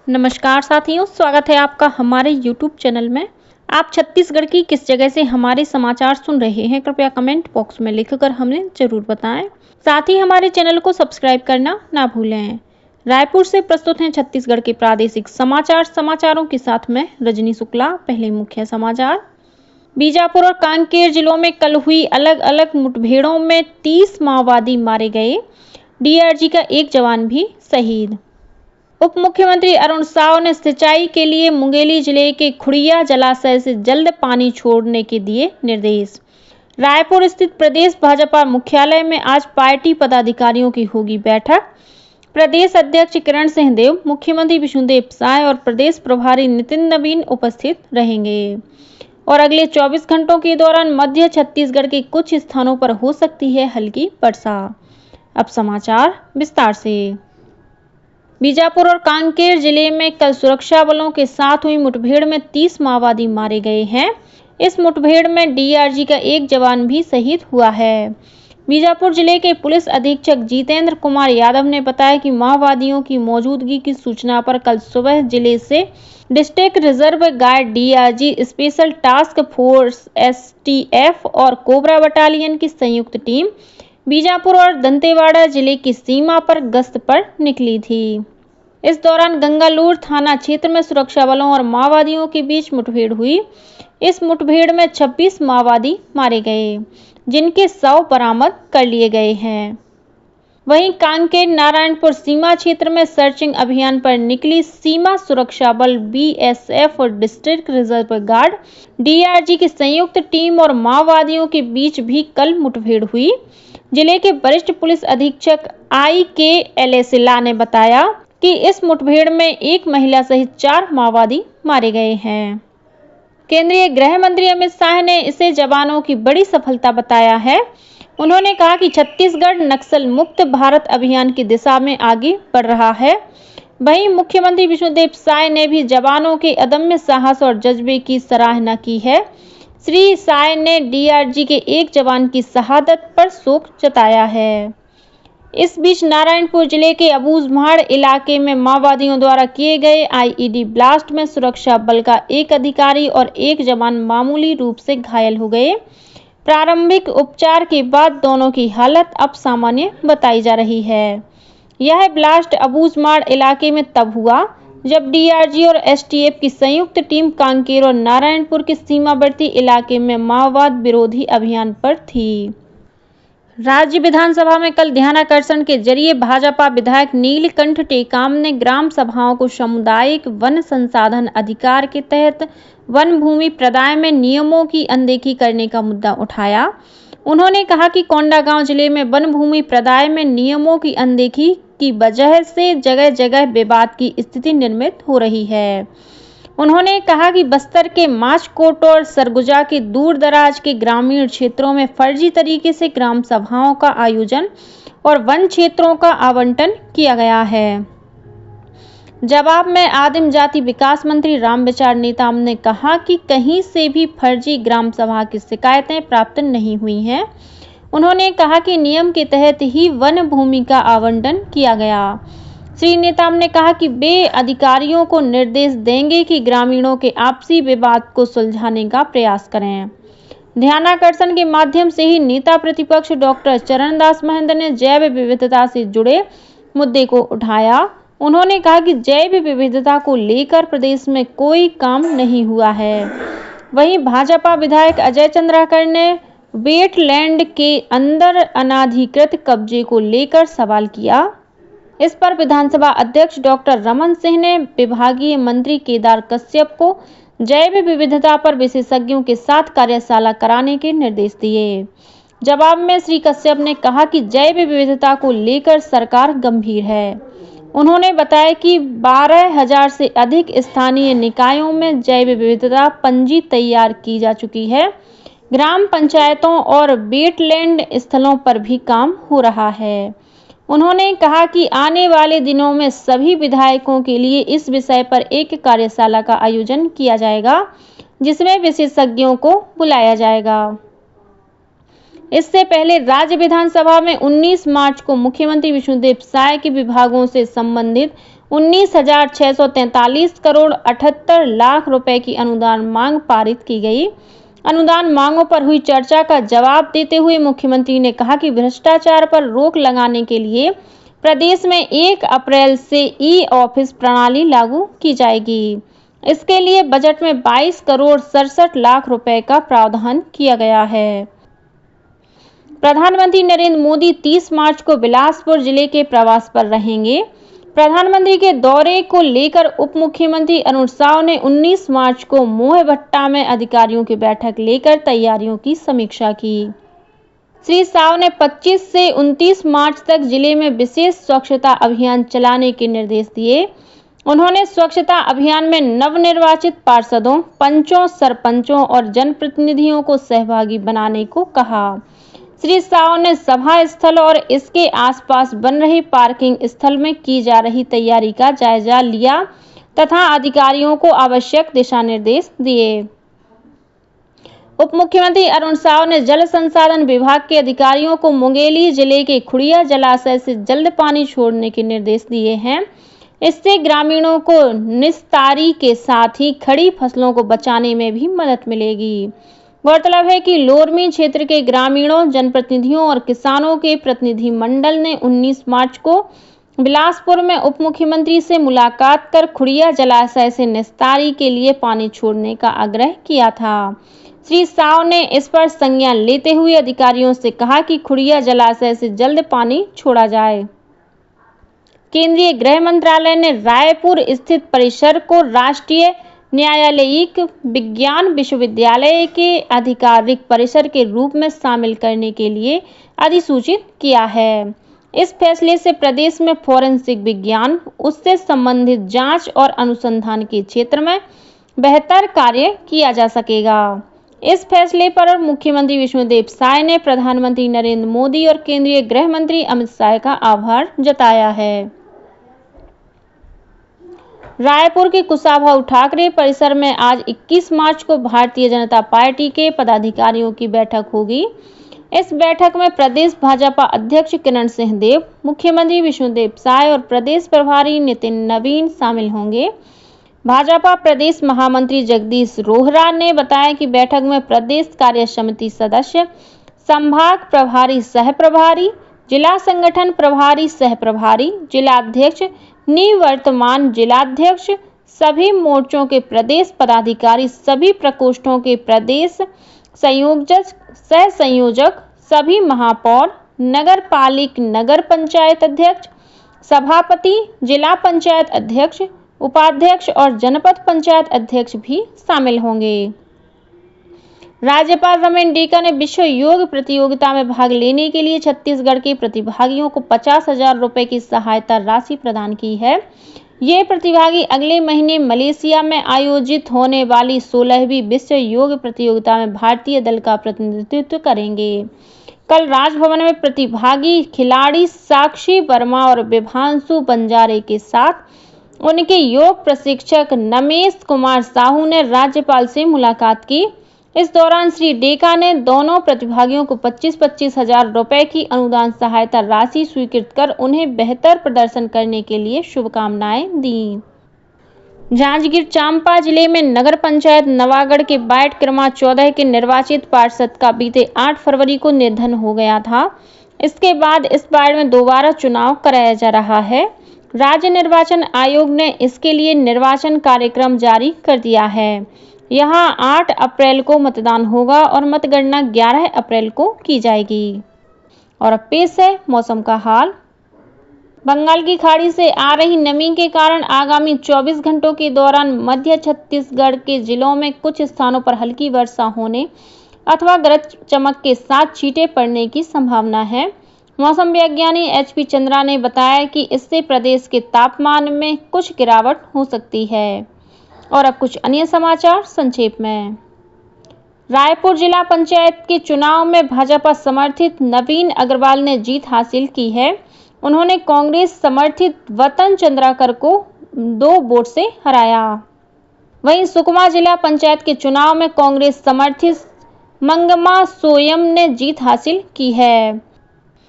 नमस्कार साथियों, स्वागत है आपका हमारे YouTube चैनल में। आप छत्तीसगढ़ की किस जगह से हमारे समाचार सुन रहे हैं, कृपया कमेंट बॉक्स में लिखकर हमें जरूर बताएं। साथ ही हमारे चैनल को सब्सक्राइब करना ना भूलें। रायपुर से प्रस्तुत हैं छत्तीसगढ़ के प्रादेशिक समाचारों के साथ में रजनी शुक्ला। पहले मुख्य समाचार। बीजापुर और कांकेर जिलों में कल हुई अलग अलग मुठभेड़ों में 30 माओवादी मारे गए। डीआरजी का एक जवान भी शहीद। उप मुख्यमंत्री अरुण साव ने सिंचाई के लिए मुंगेली जिले के खुड़िया जलाशय से जल्द पानी छोड़ने के दिए निर्देश। रायपुर स्थित प्रदेश भाजपा मुख्यालय में आज पार्टी पदाधिकारियों की होगी बैठक। प्रदेश अध्यक्ष किरण सिंहदेव, मुख्यमंत्री विष्णुदेव साय और प्रदेश प्रभारी नितिन नवीन उपस्थित रहेंगे। और अगले 24 घंटों के दौरान मध्य छत्तीसगढ़ के कुछ स्थानों पर हो सकती है हल्की वर्षा। अब समाचार विस्तार से। बीजापुर और कांकेर जिले में कल सुरक्षा बलों के साथ हुई मुठभेड़ में 30 माओवादी मारे गए हैं। इस मुठभेड़ में डीआरजी का एक जवान भी शहीद हुआ है। बीजापुर जिले के पुलिस अधीक्षक जितेंद्र कुमार यादव ने बताया कि माओवादियों की मौजूदगी की सूचना पर कल सुबह जिले से district reserve guard, DRG, special task force, STF और कोबरा बटालियन की संयुक्त टीम बीजापुर और दंतेवाड़ा जिले की सीमा पर गश्त पर निकली थी। इस दौरान गंगालूर थाना क्षेत्र में सुरक्षा बलों और माओवादियों के बीच मुठभेड़ हुई। इस मुठभेड़ में 26 माओवादी मारे गए, जिनके शव बरामद कर लिए गए हैं। वहीं कांकेर नारायणपुर सीमा क्षेत्र में सर्चिंग अभियान पर निकली सीमा सुरक्षा बल, बीएसएफ और डिस्ट्रिक्ट रिजर्व गार्ड, डीआरजी की संयुक्त टीम और माओवादियों के बीच भी कल मुठभेड़ हुई। जिले के वरिष्ठ पुलिस अधीक्षक IK एलेसिला ने बताया कि इस मुठभेड़ में एक महिला सहित 4 माओवादी मारे गए हैं। केंद्रीय गृह मंत्री अमित शाह ने इसे जवानों की बड़ी सफलता बताया है। उन्होंने कहा कि छत्तीसगढ़ नक्सल मुक्त भारत अभियान की दिशा में आगे बढ़ रहा है। वहीं मुख्यमंत्री विष्णुदेव साय ने भी जवानों के अदम्य साहस और जज्बे की सराहना की है। श्री साय ने डीआरजी के एक जवान की शहादत पर शोक जताया है। इस बीच नारायणपुर जिले के अबूझमाड़ इलाके में माओवादियों द्वारा किए गए आईईडी ब्लास्ट में सुरक्षा बल का एक अधिकारी और एक जवान मामूली रूप से घायल हो गए। प्रारंभिक उपचार के बाद दोनों की हालत अब सामान्य बताई जा रही है। यह ब्लास्ट अबूझमाड़ इलाके में तब हुआ जब डीआरजी और एसटीएफ की संयुक्त टीम कांकेर और नारायणपुर के सीमावर्ती इलाके में माओवाद विरोधी अभियान पर थी। राज्य विधानसभा में कल ध्यानाकर्षण के जरिए भाजपा विधायक नीलकंठ टेकाम ने ग्राम सभाओं को सामुदायिक वन संसाधन अधिकार के तहत वन भूमि प्रदाय में नियमों की अनदेखी करने का मुद्दा उठाया। उन्होंने कहा कि कोंडागांव जिले में वन भूमि प्रदाय में नियमों की अनदेखी की वजह से जगह जगह विवाद की स्थिति निर्मित हो रही है। उन्होंने कहा कि बस्तर के माचकोट और सरगुजा के दूर दराज के ग्रामीण क्षेत्रों में फर्जी तरीके से ग्राम सभाओं का आयोजन और वन क्षेत्रों का आवंटन किया गया है। जवाब में आदिम जाति विकास मंत्री रामविचार नेताम ने कहा कि कहीं से भी फर्जी ग्राम सभा की शिकायतें प्राप्त नहीं हुई हैं। उन्होंने कहा कि नियम के तहत ही वन भूमि का आवंटन किया गया। श्री नेताम ने कहा कि वे अधिकारियों को निर्देश देंगे कि ग्रामीणों के आपसी विवाद को सुलझाने का प्रयास करें। ध्यानाकर्षण के माध्यम से ही नेता प्रतिपक्ष डॉक्टर चरणदास महंत ने जैव विविधता से जुड़े मुद्दे को उठाया। उन्होंने कहा कि जैव विविधता को लेकर प्रदेश में कोई काम नहीं हुआ है। वहीं भाजपा विधायक अजय चंद्राकर ने वेटलैंड के अंदर अनाधिकृत कब्जे को लेकर सवाल किया। इस पर विधानसभा अध्यक्ष डॉक्टर रमन सिंह ने विभागीय मंत्री केदार कश्यप को जैव विविधता पर विशेषज्ञों के साथ कार्यशाला कराने के निर्देश दिए। जवाब में श्री कश्यप ने कहा कि जैव विविधता को लेकर सरकार गंभीर है। उन्होंने बताया कि 12,000 से अधिक स्थानीय निकायों में जैव विविधता पंजी तैयार की जा चुकी है। ग्राम पंचायतों और वेटलैंड स्थलों पर भी काम हो रहा है। उन्होंने कहा कि आने वाले दिनों में सभी विधायकों के लिए इस विषय पर एक कार्यशाला का आयोजन किया जाएगा, जिसमें विशेषज्ञों को बुलाया जाएगा। इससे पहले राज्य विधानसभा में 19 मार्च को मुख्यमंत्री विष्णुदेव साय के विभागों से संबंधित 19,643 करोड़ 78 लाख रुपए की अनुदान मांग पारित की गई। अनुदान मांगों पर हुई चर्चा का जवाब देते हुए मुख्यमंत्री ने कहा कि भ्रष्टाचार पर रोक लगाने के लिए प्रदेश में 1 अप्रैल से ई-ऑफिस प्रणाली लागू की जाएगी। इसके लिए बजट में 22 करोड़ 67 लाख रुपए का प्रावधान किया गया है। प्रधानमंत्री नरेंद्र मोदी 30 मार्च को बिलासपुर जिले के प्रवास पर रहेंगे। प्रधानमंत्री के दौरे को लेकर उप मुख्यमंत्री अरुण साव ने 19 मार्च को मोहभट्टा में अधिकारियों की बैठक लेकर तैयारियों की समीक्षा की। श्री साव ने 25 से 29 मार्च तक जिले में विशेष स्वच्छता अभियान चलाने के निर्देश दिए। उन्होंने स्वच्छता अभियान में नवनिर्वाचित पार्षदों, पंचों, सरपंचों और जनप्रतिनिधियों को सहभागी बनाने को कहा। श्री साव ने सभा स्थल और इसके आसपास बन रहे पार्किंग स्थल में की जा रही तैयारी का जायजा लिया तथा अधिकारियों को आवश्यक दिशा निर्देश दिए। उप मुख्यमंत्री अरुण साव ने जल संसाधन विभाग के अधिकारियों को मुंगेली जिले के खुड़िया जलाशय से जल्द पानी छोड़ने के निर्देश दिए हैं। इससे ग्रामीणों को निस्तारी के साथ ही खड़ी फसलों को बचाने में भी मदद मिलेगी। गौरतलब है कि लोरमी क्षेत्र के ग्रामीणों, जनप्रतिनिधियों और किसानों के प्रतिनिधि मंडल ने 19 मार्च को बिलासपुर में उप मुख्यमंत्री से मुलाकात कर खुड़िया जलाशय से निस्तारी के लिए पानी छोड़ने का आग्रह किया था। श्री साव ने इस पर संज्ञान लेते हुए अधिकारियों से कहा कि खुड़िया जलाशय से जल्द पानी छोड़ा जाए। केंद्रीय गृह मंत्रालय ने रायपुर स्थित परिसर को राष्ट्रीय न्यायालयिक विज्ञान विश्वविद्यालय के आधिकारिक परिसर के रूप में शामिल करने के लिए अधिसूचित किया है। इस फैसले से प्रदेश में फोरेंसिक विज्ञान, उससे संबंधित जांच और अनुसंधान के क्षेत्र में बेहतर कार्य किया जा सकेगा। इस फैसले पर मुख्यमंत्री विष्णुदेव साय ने प्रधानमंत्री नरेंद्र मोदी और केंद्रीय गृह मंत्री अमित शाह का आभार जताया है। रायपुर के कुशाभाऊ ठाकरे परिसर में आज 21 मार्च को भारतीय जनता पार्टी के पदाधिकारियों की बैठक होगी। इस बैठक में प्रदेश भाजपा अध्यक्ष किरण सिंहदेव, मुख्यमंत्री विष्णुदेव साय और प्रदेश प्रभारी नितिन नवीन शामिल होंगे। भाजपा प्रदेश महामंत्री जगदीश रोहरा ने बताया कि बैठक में प्रदेश कार्य समिति सदस्य, संभाग प्रभारी सह प्रभारी, जिला संगठन प्रभारी सह प्रभारी, जिलाध्यक्ष, निवर्तमान जिलाध्यक्ष, सभी मोर्चों के प्रदेश पदाधिकारी, सभी प्रकोष्ठों के प्रदेश संयोजक, सह संयोजक, सभी महापौर, नगर पालिक नगर पंचायत अध्यक्ष, सभापति, जिला पंचायत अध्यक्ष, उपाध्यक्ष और जनपद पंचायत अध्यक्ष भी शामिल होंगे। राज्यपाल रमेन डेका ने विश्व योग प्रतियोगिता में भाग लेने के लिए छत्तीसगढ़ के प्रतिभागियों को 50,000 रुपए की सहायता राशि प्रदान की है। ये प्रतिभागी अगले महीने मलेशिया में आयोजित होने वाली 16वीं विश्व योग प्रतियोगिता में भारतीय दल का प्रतिनिधित्व करेंगे। कल राजभवन में प्रतिभागी खिलाड़ी साक्षी वर्मा और विभांशु बंजारे के साथ उनके योग प्रशिक्षक नमेश कुमार साहू ने राज्यपाल से मुलाकात की। इस दौरान श्री डेका ने दोनों प्रतिभागियों को 25-25 हजार रुपए की अनुदान सहायता राशि स्वीकृत कर उन्हें बेहतर प्रदर्शन करने के लिए शुभकामनाएं दी। जांजगीर चांपा जिले में नगर पंचायत नवागढ़ के वार्ड क्रमांक 14 के निर्वाचित पार्षद का बीते 8 फरवरी को निधन हो गया था। इसके बाद इस वार्ड में दोबारा चुनाव कराया जा रहा है। राज्य निर्वाचन आयोग ने इसके लिए निर्वाचन कार्यक्रम जारी कर दिया है। यहां 8 अप्रैल को मतदान होगा और मतगणना 11 अप्रैल को की जाएगी। और अब पेश है मौसम का हाल। बंगाल की खाड़ी से आ रही नमी के कारण आगामी 24 घंटों के दौरान मध्य छत्तीसगढ़ के जिलों में कुछ स्थानों पर हल्की वर्षा होने अथवा गरज चमक के साथ छींटे पड़ने की संभावना है। मौसम विज्ञानी HP चंद्रा ने बताया कि इससे प्रदेश के तापमान में कुछ गिरावट हो सकती है। और अब कुछ अन्य समाचार संक्षेप में। रायपुर जिला पंचायत के चुनाव में भाजपा समर्थित नवीन अग्रवाल ने जीत हासिल की है। उन्होंने कांग्रेस समर्थित वतन चंद्राकर को 2 वोट से हराया। वहीं सुकमा जिला पंचायत के चुनाव में कांग्रेस समर्थित मंगमा सोयम ने जीत हासिल की है।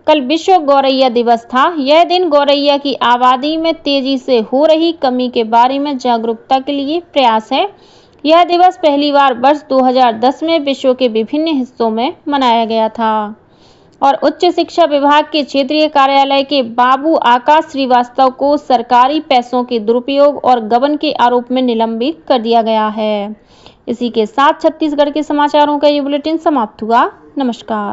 कल विश्व गौरैया दिवस था। यह दिन गौरैया की आबादी में तेजी से हो रही कमी के बारे में जागरूकता के लिए प्रयास है। यह दिवस पहली बार वर्ष 2010 में विश्व के विभिन्न हिस्सों में मनाया गया था और उच्च शिक्षा विभाग के क्षेत्रीय कार्यालय के बाबू आकाश श्रीवास्तव को सरकारी पैसों के दुरुपयोग और गबन के आरोप में निलंबित कर दिया गया है। इसी के साथ छत्तीसगढ़ के समाचारों का ये बुलेटिन समाप्त हुआ। नमस्कार।